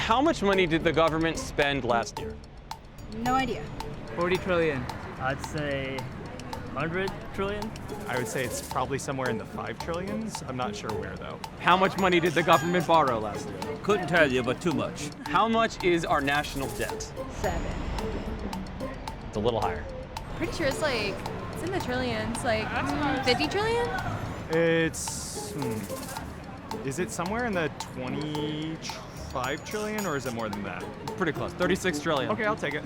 How much money did the government spend last year? No idea. 40 trillion. I'd say 100 trillion. I would say it's probably somewhere in the 5 trillions. I'm not sure where though. How much money did the government borrow last year? Couldn't tell you, but too much. How much is our national debt? 7. It's a little higher. Pretty sure it's in the trillions, 50 trillion? It's, is it somewhere in the 25 trillion or is it more than that? Pretty close, 36 trillion. Okay, I'll take it.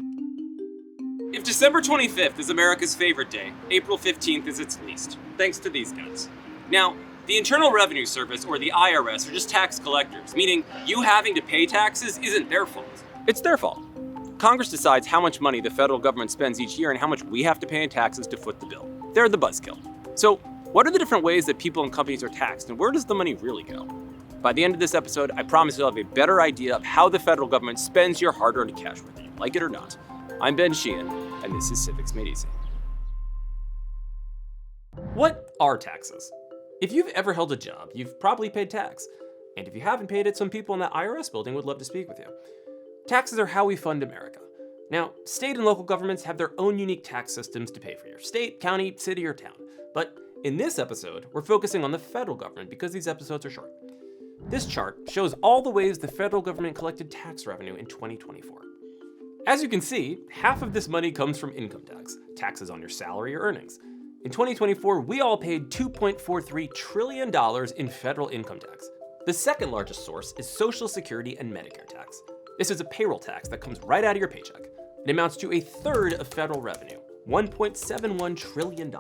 If December 25th is America's favorite day, April 15th is its least, thanks to these guys. Now, the Internal Revenue Service, or the IRS, are just tax collectors, meaning you having to pay taxes isn't their fault. It's their fault. Congress decides how much money the federal government spends each year and how much we have to pay in taxes to foot the bill. They're the buzzkill. So, what are the different ways that people and companies are taxed, and where does the money really go? By the end of this episode, I promise you'll have a better idea of how the federal government spends your hard-earned cash, whether you like it or not. I'm Ben Sheehan, and this is Civics Made Easy. What are taxes? If you've ever held a job, you've probably paid tax. And if you haven't paid it, some people in that IRS building would love to speak with you. Taxes are how we fund America. Now, state and local governments have their own unique tax systems to pay for your state, county, city, or town. But in this episode, we're focusing on the federal government because these episodes are short. This chart shows all the ways the federal government collected tax revenue in 2024. As you can see, half of this money comes from income tax, taxes on your salary or earnings. In 2024, we all paid $2.43 trillion in federal income tax. The second largest source is Social Security and Medicare tax. This is a payroll tax that comes right out of your paycheck. It amounts to a third of federal revenue, $1.71 trillion.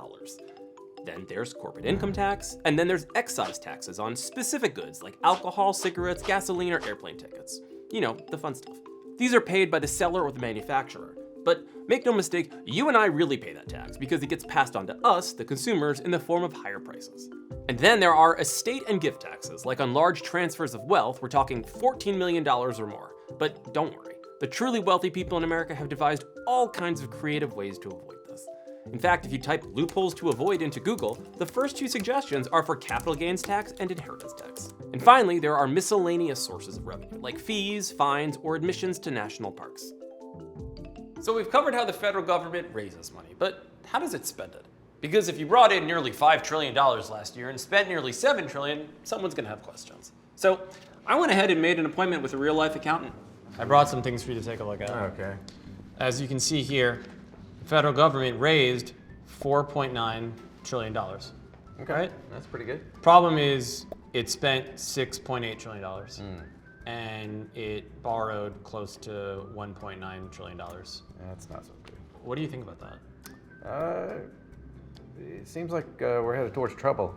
Then there's corporate income tax, and then there's excise taxes on specific goods like alcohol, cigarettes, gasoline, or airplane tickets. You know, the fun stuff. These are paid by the seller or the manufacturer. But make no mistake, you and I really pay that tax because it gets passed on to us, the consumers, in the form of higher prices. And then there are estate and gift taxes, like on large transfers of wealth, we're talking $14 million or more. But don't worry, the truly wealthy people in America have devised all kinds of creative ways to avoid this. In fact, if you type loopholes to avoid into Google, the first two suggestions are for capital gains tax and inheritance tax. And finally, there are miscellaneous sources of revenue, like fees, fines, or admissions to national parks. So we've covered how the federal government raises money, but how does it spend it? Because if you brought in nearly $5 trillion last year and spent nearly $7 trillion, someone's gonna have questions. So I went ahead and made an appointment with a real-life accountant. I brought some things for you to take a look at. Okay. As you can see here, the federal government raised $4.9 trillion. Okay. Right? That's pretty good. Problem is, it spent $6.8 trillion. And it borrowed close to $1.9 trillion. That's not so good. What do you think about that? It seems like we're headed towards trouble.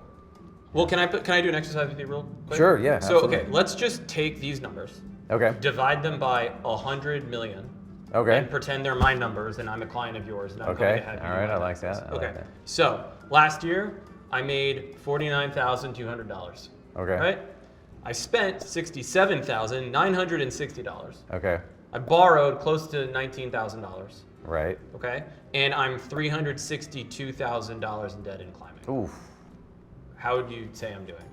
Well, can I do an exercise with you real quick? Sure, yeah, So, absolutely. okay, let's just take these numbers, Okay. divide them by 100 million, Okay. and pretend they're my numbers, and I'm a client of yours, and I'm going Okay. to have you All do right. my I like taxes. that. I Okay. like that. So last year I made $49,200. Okay. Right? I spent $67,960. Okay. I borrowed close to $19,000. Right. Okay, and I'm $362,000 in debt and climbing. Oof. How would you say I'm doing?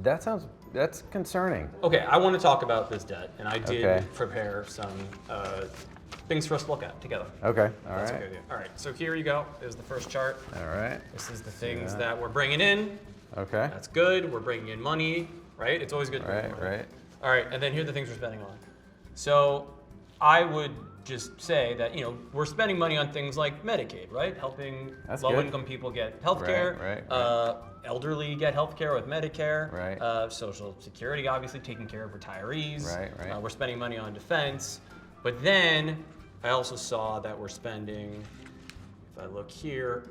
That's concerning. Okay, I want to talk about this debt, and I did Okay. prepare some things for us to look at together. Okay. All That's right. okay with you. All right, so here you go. Is the first chart. All right. This is the things that we're bringing in. Okay. That's good. We're bringing in money, right? It's always good to bring in Right. money. Right. All right, and then here are the things we're spending on. So I would just say that, we're spending money on things like Medicaid, right? Helping That's low-income people get health care. Right, Elderly get health care with Medicare. Right. Social Security, obviously, taking care of retirees. Right. We're spending money on defense. But then I also saw that we're spending, if I look here,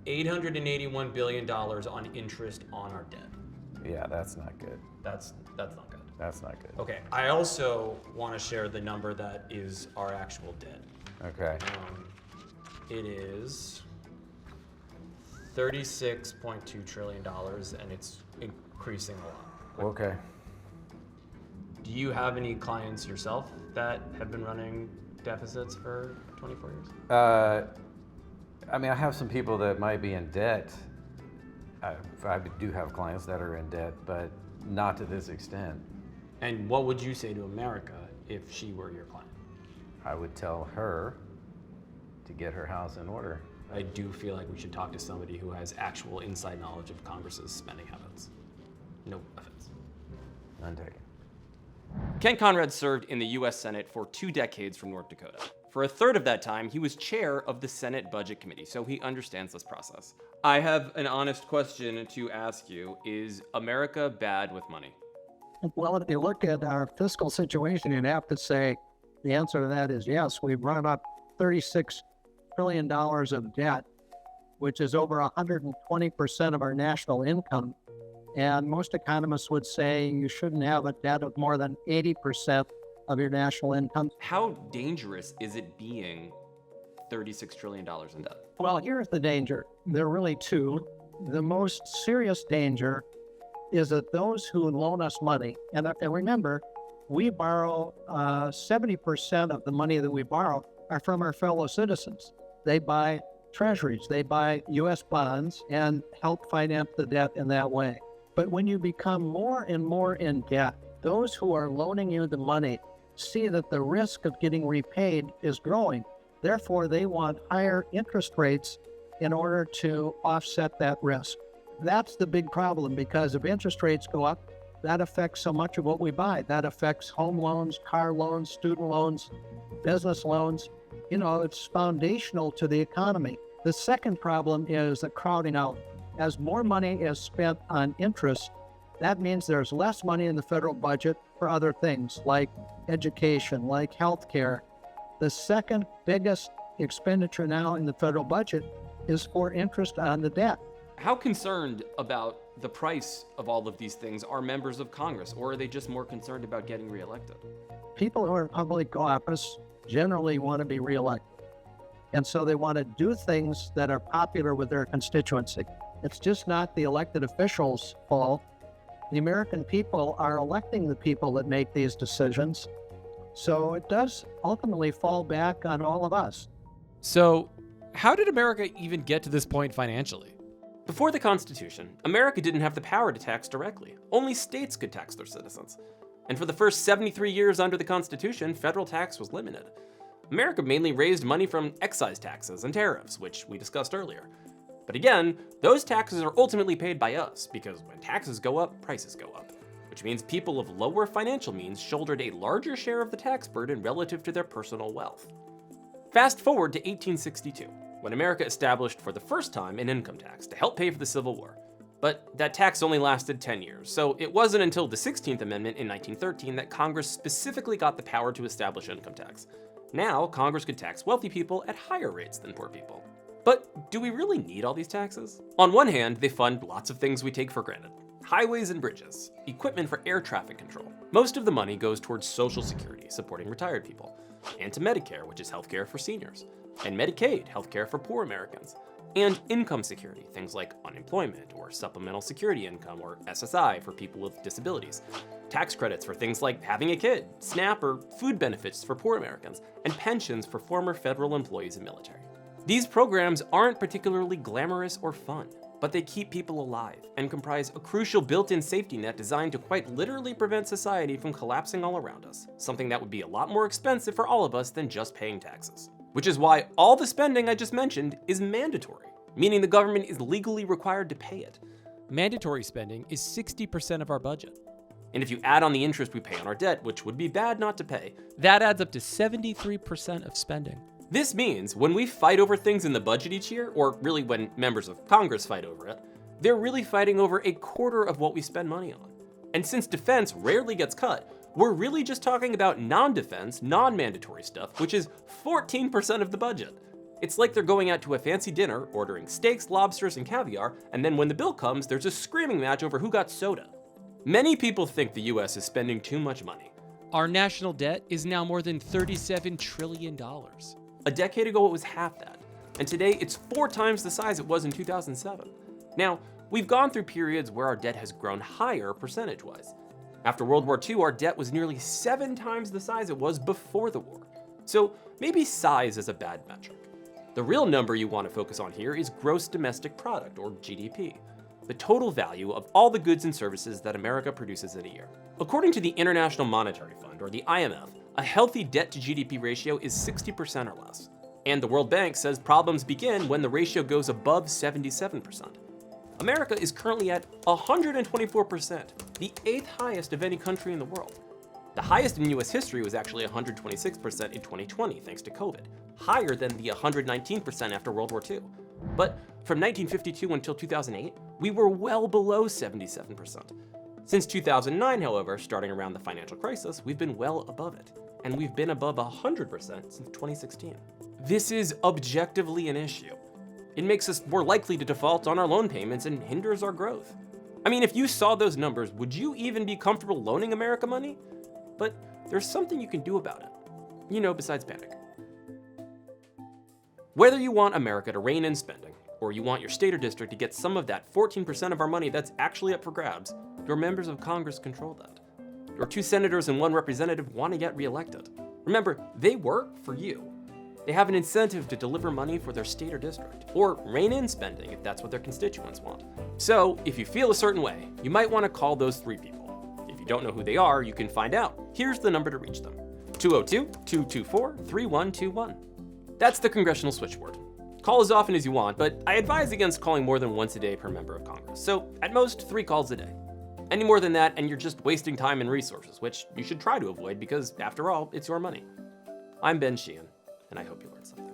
$881 billion on interest on our debt. Yeah, that's not good. That's not good. That's not good. Okay, I also want to share the number that is our actual debt. Okay. It is $36.2 trillion, and it's increasing a lot. Okay. Do you have any clients yourself that have been running deficits for 24 years? I mean, I have some people that might be in debt. I do have clients that are in debt, but not to this extent. And what would you say to America if she were your client? I would tell her to get her house in order. I do feel like we should talk to somebody who has actual inside knowledge of Congress's spending habits. No offense. None taken. Ken Conrad served in the US Senate for 2 decades from North Dakota. For a third of that time, he was chair of the Senate Budget Committee, so he understands this process. I have an honest question to ask you. Is America bad with money? Well, if you look at our fiscal situation, you'd have to say the answer to that is yes. We've run up $36 trillion of debt, which is over 120% of our national income. And most economists would say you shouldn't have a debt of more than 80% of your national income. How dangerous is it being $36 trillion in debt? Well, here's the danger. There are really two. The most serious danger is that those who loan us money, and remember, we borrow 70% of the money that we borrow are from our fellow citizens. They buy treasuries, they buy U.S. bonds and help finance the debt in that way. But when you become more and more in debt, those who are loaning you the money see that the risk of getting repaid is growing. Therefore, they want higher interest rates in order to offset that risk. That's the big problem, because if interest rates go up, that affects so much of what we buy. That affects home loans, car loans, student loans, business loans. You know, it's foundational to the economy. The second problem is the crowding out. As more money is spent on interest, that means there's less money in the federal budget for other things like education, like healthcare. The second biggest expenditure now in the federal budget is for interest on the debt. How concerned about the price of all of these things are members of Congress, or are they just more concerned about getting reelected? People who are in public office generally want to be reelected. And so they want to do things that are popular with their constituency. It's just not the elected officials' fault. The American people are electing the people that make these decisions. So it does ultimately fall back on all of us. So, how did America even get to this point financially? Before the Constitution, America didn't have the power to tax directly. Only states could tax their citizens. And for the first 73 years under the Constitution, federal tax was limited. America mainly raised money from excise taxes and tariffs, which we discussed earlier. But again, those taxes are ultimately paid by us, because when taxes go up, prices go up. Which means people of lower financial means shouldered a larger share of the tax burden relative to their personal wealth. Fast forward to 1862, when America established for the first time an income tax to help pay for the Civil War. But that tax only lasted 10 years, so it wasn't until the 16th Amendment in 1913 that Congress specifically got the power to establish income tax. Now, Congress could tax wealthy people at higher rates than poor people. But do we really need all these taxes? On one hand, they fund lots of things we take for granted. Highways and bridges, equipment for air traffic control. Most of the money goes towards Social Security, supporting retired people, and to Medicare, which is healthcare for seniors, and Medicaid, healthcare for poor Americans, and income security, things like unemployment or supplemental security income or SSI for people with disabilities, tax credits for things like having a kid, SNAP or food benefits for poor Americans, and pensions for former federal employees and military. These programs aren't particularly glamorous or fun, but they keep people alive and comprise a crucial built-in safety net designed to quite literally prevent society from collapsing all around us, something that would be a lot more expensive for all of us than just paying taxes. Which is why all the spending I just mentioned is mandatory, meaning the government is legally required to pay it. Mandatory spending is 60% of our budget. And if you add on the interest we pay on our debt, which would be bad not to pay, That adds up to 73% of spending. this means when we fight over things in the budget each year, or really when members of Congress fight over it, they're really fighting over a quarter of what we spend money on. And since defense rarely gets cut, we're really just talking about non-defense, non-mandatory stuff, which is 14% of the budget. It's like they're going out to a fancy dinner, ordering steaks, lobsters, and caviar, and then when the bill comes, there's a screaming match over who got soda. Many people think the US is spending too much money. Our national debt is now more than $37 trillion. A decade ago, it was half that, and today it's 4 times the size it was in 2007. Now, we've gone through periods where our debt has grown higher percentage-wise. After World War II, our debt was nearly 7 times the size it was before the war. So maybe size is a bad metric. The real number you want to focus on here is gross domestic product, or GDP. the total value of all the goods and services that America produces in a year. According to the International Monetary Fund, or the IMF, a healthy debt to GDP ratio is 60% or less. And the World Bank says problems begin when the ratio goes above 77%. America is currently at 124%, the 8th highest of any country in the world. The highest in US history was actually 126% in 2020, thanks to COVID, higher than the 119% after World War II. But from 1952 until 2008, we were well below 77%. Since 2009, however, starting around the financial crisis, we've been well above it, and we've been above 100% since 2016. This is objectively an issue. It makes us more likely to default on our loan payments and hinders our growth. I mean, if you saw those numbers, would you even be comfortable loaning America money? But there's something you can do about it. Besides panic. Whether you want America to rein in spending, or you want your state or district to get some of that 14% of our money that's actually up for grabs, your members of Congress control that. Your 2 senators and 1 representative want to get reelected. Remember, they work for you. They have an incentive to deliver money for their state or district, or rein in spending if that's what their constituents want. So, if you feel a certain way, you might want to call those 3 people. If you don't know who they are, you can find out. Here's the number to reach them: 202-224-3121. That's the Congressional Switchboard. Call as often as you want, but I advise against calling more than once a day per member of Congress, so at most 3 calls a day. Any more than that, and you're just wasting time and resources, which you should try to avoid because, after all, it's your money. I'm Ben Sheehan, and I hope you learned something.